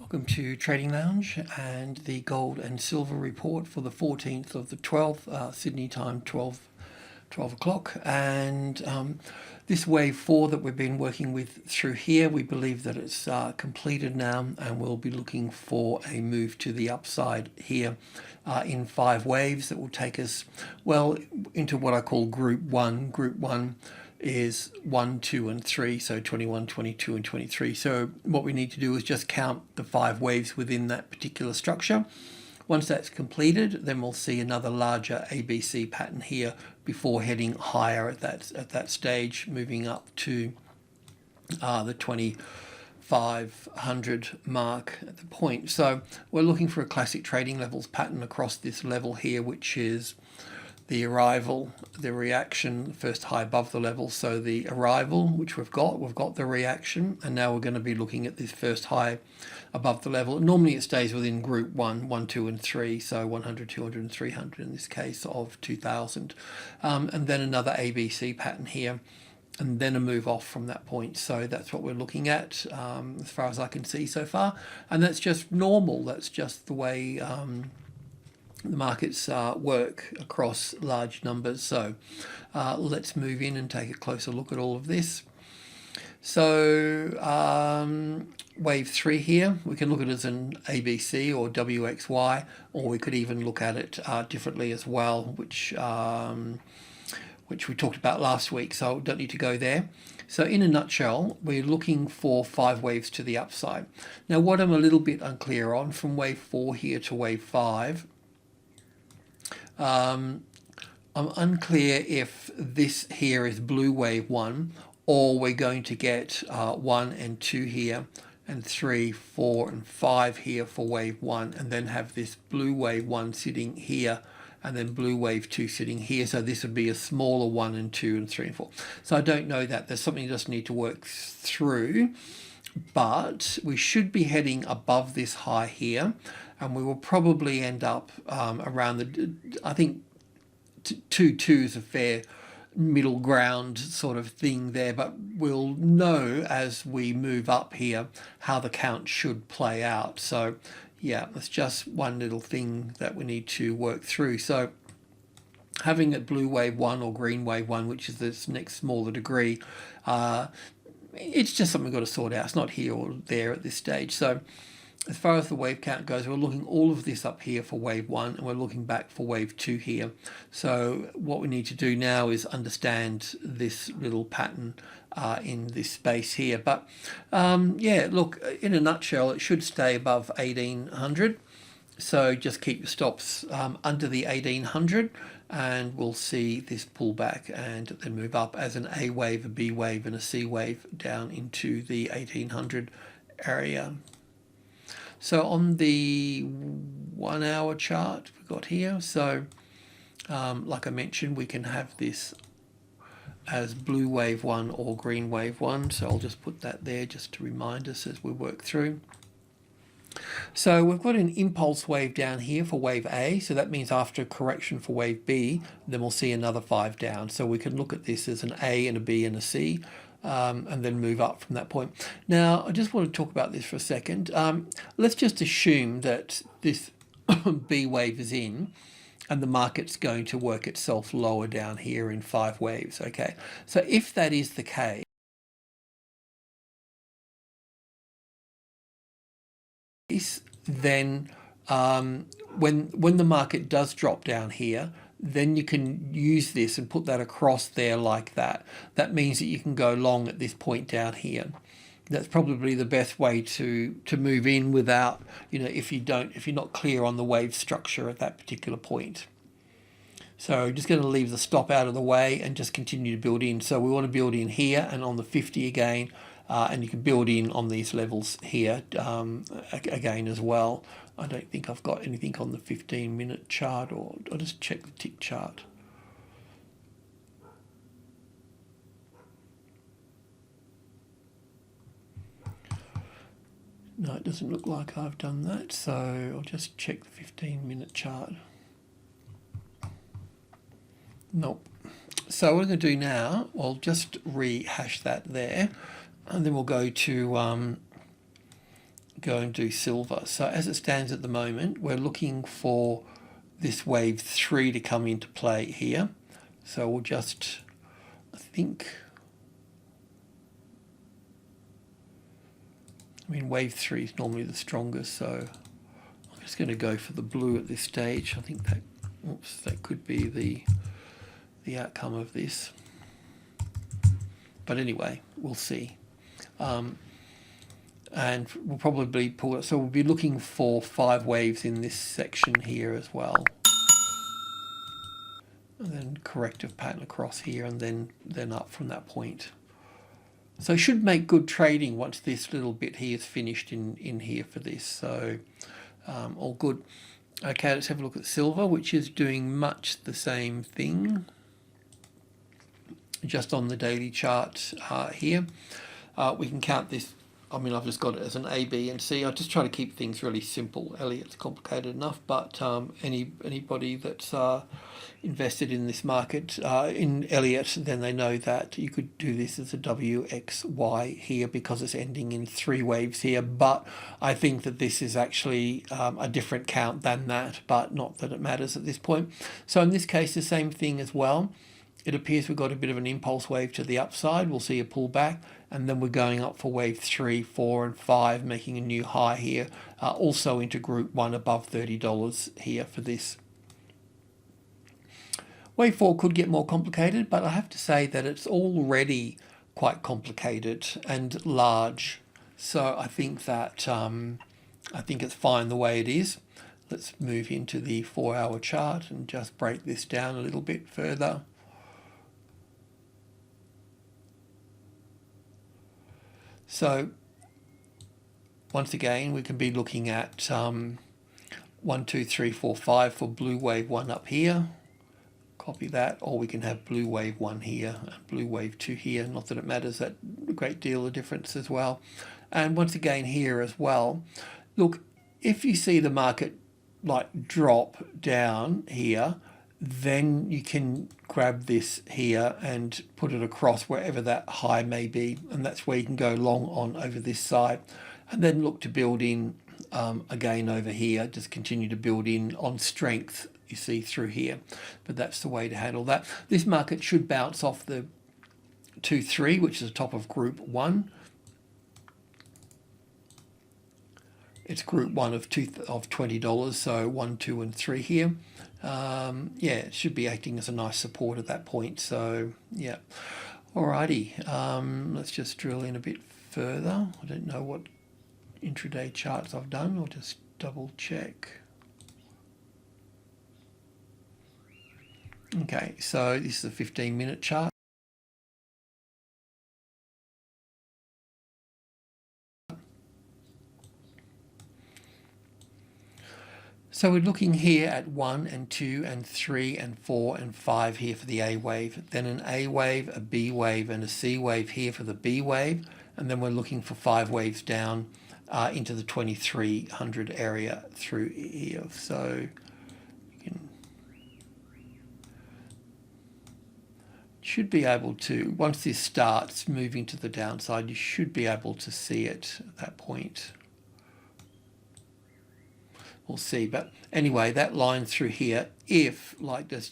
Welcome to Trading Lounge and the gold and silver report for the 14th of the 12th, Sydney time, 12 o'clock. And this wave 4 that we've been working with through here, we believe that it's completed now, and we'll be looking for a move to the upside here in 5 waves that will take us well into what I call group 1. Group 1 is 1, 2 and 3, so 21, 22 and 23. So what we need to do is just count the 5 waves within that particular structure. Once that's completed, then we'll see another larger ABC pattern here before heading higher at that stage, moving up to the 2500 mark at the point. So we're looking for a classic trading levels pattern across this level here, which is the arrival, the reaction, the first high above the level. So the arrival, which we've got the reaction, and now we're going to be looking at this first high above the level. Normally it stays within group 1, 1, 2 and 3, so 100, 200 and 300 in this case of 2000. And then another ABC pattern here, and then a move off from that point. So that's what we're looking at as far as I can see so far. And that's just normal. That's just the way the markets work across large numbers. So let's move in and take a closer look at all of this. So wave 3 here, we can look at it as an ABC or WXY, or we could even look at it differently as well, which we talked about last week, so don't need to go there. So in a nutshell, we're looking for 5 waves to the upside. Now what I'm a little bit unclear on, from wave 4 here to wave 5, I'm unclear if this here is blue wave 1, or we're going to get 1 and 2 here, and 3, 4 and 5 here for wave 1, and then have this blue wave 1 sitting here, and then blue wave 2 sitting here. So this would be a smaller 1 and 2 and 3 and 4. So I don't know that. There's something you just need to work through, but we should be heading above this high here, and we will probably end up around the, I think 2 is a fair middle ground sort of thing there, but we'll know as we move up here how the count should play out. So yeah, it's just one little thing that we need to work through. So having a blue wave 1 or green wave 1, which is this next smaller degree, it's just something we've got to sort out. It's not here or there at this stage. So as far as the wave count goes, we're looking all of this up here for wave 1, and we're looking back for wave 2 here. So what we need to do now is understand this little pattern in this space here. But yeah, look, in a nutshell, it should stay above 1800. So just keep your stops under the 1800, and we'll see this pullback and then move up as an A wave, a B wave and a C wave down into the 1800 area. So on the 1 hour chart we've got here, so like I mentioned, we can have this as blue wave 1 or green wave 1. So I'll just put that there just to remind us as we work through. So we've got an impulse wave down here for wave A. So that means after a correction for wave B, then we'll see another 5 down. So we can look at this as an A and a B and a C. And then move up from that point. Now, I just want to talk about this for a second. Let's just assume that this B wave is in, and the market's going to work itself lower down here in 5 waves, okay? So if that is the case, then when the market does drop down here, then you can use this and put that across there like that. That means that you can go long at this point down here. That's probably the best way to move in without, you know, if you're not clear on the wave structure at that particular point. So just going to leave the stop out of the way and just continue to build in. So we want to build in here and on the 50 again, and you can build in on these levels here again as well. I don't think I've got anything on the 15-minute chart, or I'll just check the tick chart. No, it doesn't look like I've done that, so I'll just check the 15-minute chart. Nope. So what I'm going to do now, I'll just rehash that there, and then we'll go to go and do silver. So as it stands at the moment, we're looking for this wave 3 to come into play here. So we'll just, I mean wave 3 is normally the strongest, so I'm just going to go for the blue at this stage. I think that, oops, that could be the outcome of this. But anyway, we'll see. And we'll probably pull it, so we'll be looking for 5 waves in this section here as well. And then corrective pattern across here, and then up from that point. So should make good trading once this little bit here is finished in here for this. So all good. Okay, let's have a look at silver, which is doing much the same thing. Just on the daily chart here. We can count this. I mean, I've just got it as an A, B, and C. I just try to keep things really simple. Elliott's complicated enough, but anybody that's invested in this market, in Elliott, then they know that you could do this as a W, X, Y here because it's ending in 3 waves here. But I think that this is actually a different count than that, but not that it matters at this point. So in this case, the same thing as well. It appears we've got a bit of an impulse wave to the upside. We'll see a pullback, and then we're going up for wave 3, 4, and 5, making a new high here, also into group 1 above $30 here for this. Wave 4 could get more complicated, but I have to say that it's already quite complicated and large. So I think that I think it's fine the way it is. Let's move into the 4-hour chart and just break this down a little bit further. So once again, we can be looking at 1, 2, 3, 4, 5 for blue wave 1 up here. Copy that, or we can have blue wave 1 here and blue wave 2 here. Not that it matters that a great deal of difference as well. And once again here as well, look, if you see the market like drop down here, then you can grab this here and put it across wherever that high may be, and that's where you can go long on over this side, and then look to build in again over here. Just continue to build in on strength, you see, through here. But that's the way to handle that. This market should bounce off the 2-3, which is the top of group 1. It's group 1 of $20, so 1, 2, and 3 here. Yeah, it should be acting as a nice support at that point. So yeah, alrighty. Let's just drill in a bit further. I don't know what intraday charts I've done. I'll just double check. Okay, so this is a 15-minute chart. So we're looking here at 1 and 2 and 3 and 4 and 5 here for the A wave, then an A wave, a B wave, and a C wave here for the B wave, and then we're looking for 5 waves down into the 2300 area through here. So you can, should be able to, once this starts moving to the downside, you should be able to see it at that point. We'll see, but anyway, that line through here, if, like this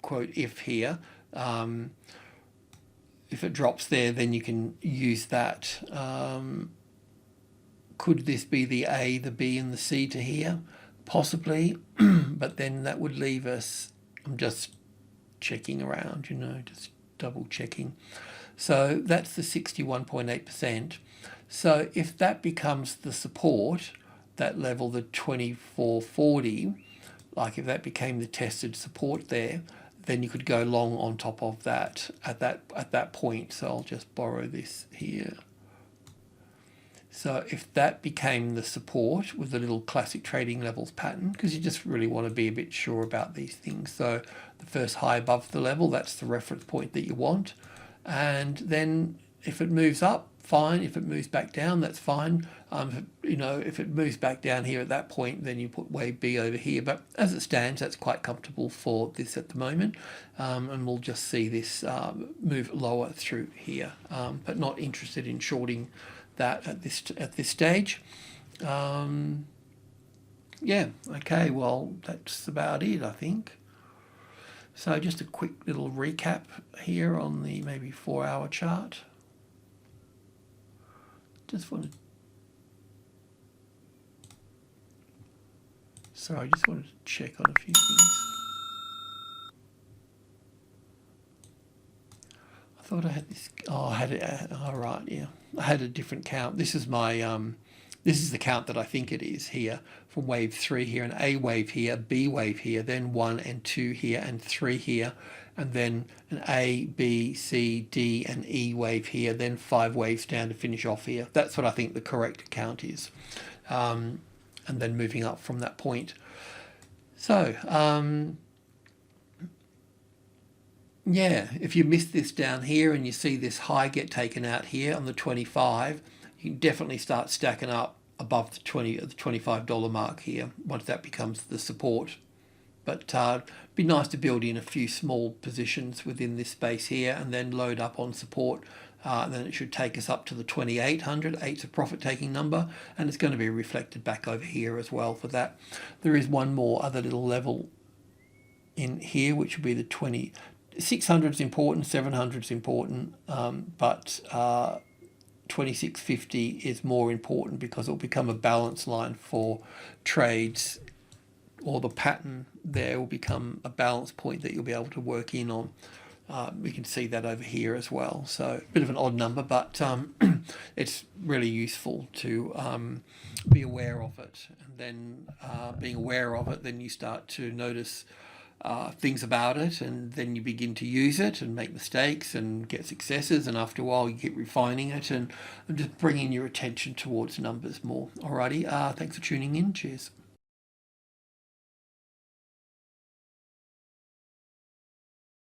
quote, if here, if it drops there, then you can use that. Could this be the A, the B, and the C to here? Possibly, but then that would leave us, I'm just checking around, you know, just double checking. So that's the 61.8%. So if that becomes the support, that level, the 2440, like if that became the tested support there, then you could go long on top of that at that point. So I'll just borrow this here. So if that became the support with the little classic trading levels pattern, because you just really want to be a bit sure about these things. So the first high above the level, that's the reference point that you want. And then if it moves up, fine. If it moves back down, that's fine. You know, if it moves back down here at that point, then you put wave B over here. But as it stands, that's quite comfortable for this at the moment. And we'll just see this move lower through here. But not interested in shorting that at this stage. Yeah, okay, well, that's about it, I think. So just a quick little recap here on the maybe 4-hour chart. Just wanted to check on a few things. I thought I had this. Oh, I had it. All right, yeah. I had a different count. This is my this is the count that I think it is here from wave 3 here, an A wave here, B wave here, then 1 and 2 here, and 3 here, and then an A, B, C, D, and E wave here, then 5 waves down to finish off here. That's what I think the correct count is, and then moving up from that point. So yeah, if you miss this down here and you see this high get taken out here on the 25, you can definitely start stacking up above the $25 mark here once that becomes the support. But be nice to build in a few small positions within this space here and then load up on support. And then it should take us up to the 2800. 8's a profit taking number, and it's going to be reflected back over here as well for that. There is one more other little level in here, which would be the 600 is important, 700 is important, but 2650 is more important because it will become a balance line for trades, or the pattern there will become a balance point that you'll be able to work in on. We can see that over here as well. So a bit of an odd number, but it's really useful to be aware of it. And then being aware of it, then you start to notice things about it, and then you begin to use it and make mistakes and get successes, and after a while you keep refining it and just bringing your attention towards numbers more. Alrighty, thanks for tuning in. Cheers.